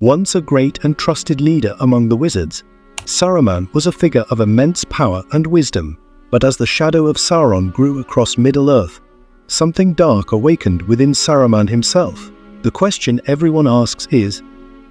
Once a great and trusted leader among the wizards, Saruman was a figure of immense power and wisdom. But as the shadow of Sauron grew across Middle-earth, something dark awakened within Saruman himself. The question everyone asks is,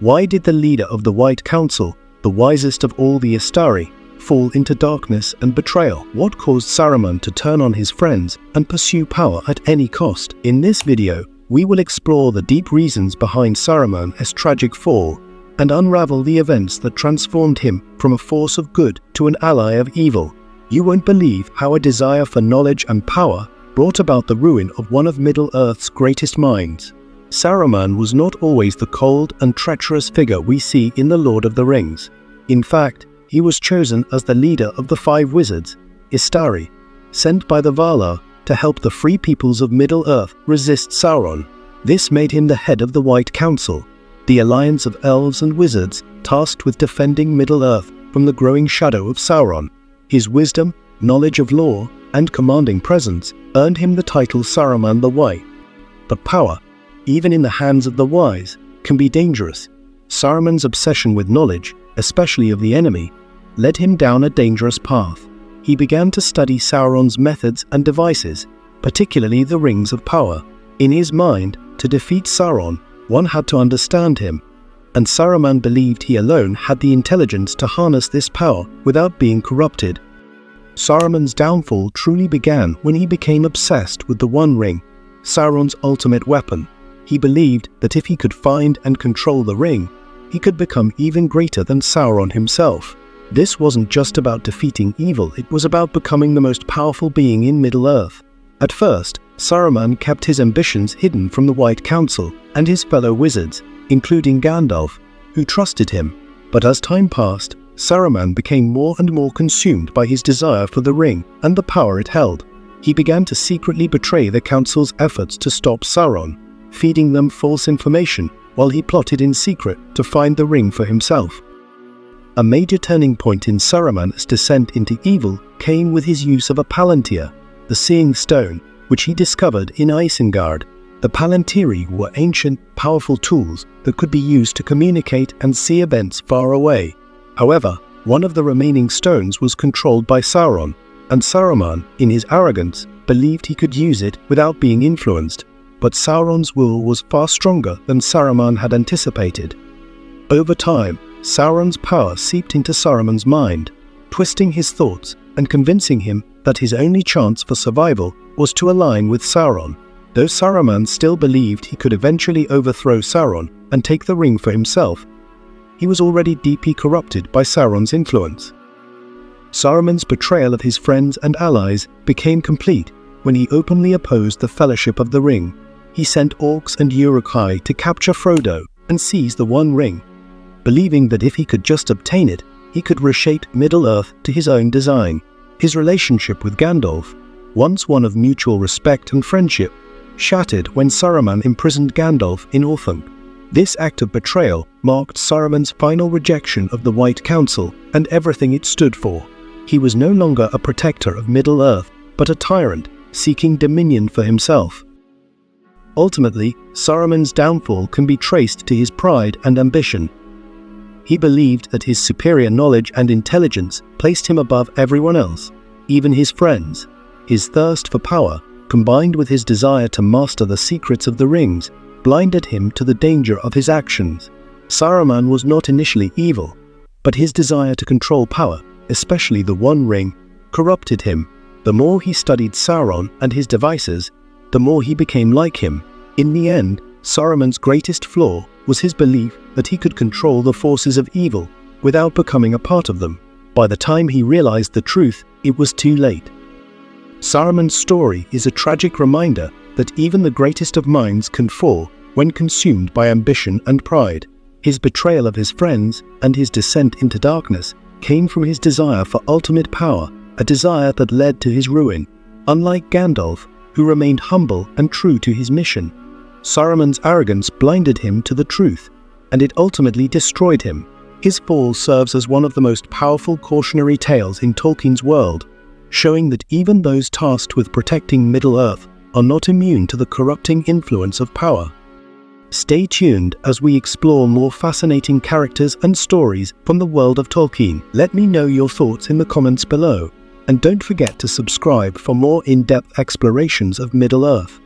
why did the leader of the White Council, the wisest of all the Istari, fall into darkness and betrayal? What caused Saruman to turn on his friends and pursue power at any cost? In this video, we will explore the deep reasons behind Saruman's tragic fall and unravel the events that transformed him from a force of good to an ally of evil. You won't believe how a desire for knowledge and power brought about the ruin of one of Middle-earth's greatest minds. Saruman was not always the cold and treacherous figure we see in The Lord of the Rings. In fact, he was chosen as the leader of the 5 wizards, Istari, sent by the Valar to help the free peoples of Middle-earth resist Sauron. This made him the head of the White Council, the alliance of elves and wizards tasked with defending Middle-earth from the growing shadow of Sauron. His wisdom, knowledge of law, and commanding presence earned him the title Saruman the White. But power, even in the hands of the wise, can be dangerous. Saruman's obsession with knowledge, especially of the enemy, led him down a dangerous path. He began to study Sauron's methods and devices, particularly the Rings of Power. In his mind, to defeat Sauron, one had to understand him, and Saruman believed he alone had the intelligence to harness this power without being corrupted. Saruman's downfall truly began when he became obsessed with the One Ring, Sauron's ultimate weapon. He believed that if he could find and control the ring, he could become even greater than Sauron himself. This wasn't just about defeating evil, it was about becoming the most powerful being in Middle-earth. At first, Saruman kept his ambitions hidden from the White Council and his fellow wizards, including Gandalf, who trusted him. But as time passed, Saruman became more and more consumed by his desire for the ring and the power it held. He began to secretly betray the Council's efforts to stop Sauron, feeding them false information while he plotted in secret to find the ring for himself. A major turning point in Saruman's descent into evil came with his use of a Palantír, the seeing stone, which he discovered in Isengard. The Palantír were ancient, powerful tools that could be used to communicate and see events far away. However, one of the remaining stones was controlled by Sauron, and Saruman, in his arrogance, believed he could use it without being influenced. But Sauron's will was far stronger than Saruman had anticipated. Over time, Sauron's power seeped into Saruman's mind, twisting his thoughts and convincing him that his only chance for survival was to align with Sauron. Though Saruman still believed he could eventually overthrow Sauron and take the ring for himself, he was already deeply corrupted by Sauron's influence. Saruman's betrayal of his friends and allies became complete when he openly opposed the Fellowship of the Ring. He sent orcs and Uruk-hai to capture Frodo and seize the One Ring, believing that if he could just obtain it, he could reshape Middle-earth to his own design. His relationship with Gandalf, once one of mutual respect and friendship, shattered when Saruman imprisoned Gandalf in Orthanc. This act of betrayal marked Saruman's final rejection of the White Council and everything it stood for. He was no longer a protector of Middle-earth, but a tyrant, seeking dominion for himself. Ultimately, Saruman's downfall can be traced to his pride and ambition. He believed that his superior knowledge and intelligence placed him above everyone else, even his friends. His thirst for power, combined with his desire to master the secrets of the rings, blinded him to the danger of his actions. Saruman was not initially evil, but his desire to control power, especially the One Ring, corrupted him. The more he studied Sauron and his devices, the more he became like him. In the end, Saruman's greatest flaw was his belief that he could control the forces of evil without becoming a part of them. By the time he realized the truth, it was too late. Saruman's story is a tragic reminder that even the greatest of minds can fall when consumed by ambition and pride. His betrayal of his friends and his descent into darkness came from his desire for ultimate power, a desire that led to his ruin. Unlike Gandalf, who remained humble and true to his mission, Saruman's arrogance blinded him to the truth, and it ultimately destroyed him. His fall serves as one of the most powerful cautionary tales in Tolkien's world, showing that even those tasked with protecting Middle-earth are not immune to the corrupting influence of power. Stay tuned as we explore more fascinating characters and stories from the world of Tolkien. Let me know your thoughts in the comments below, and don't forget to subscribe for more in-depth explorations of Middle-earth.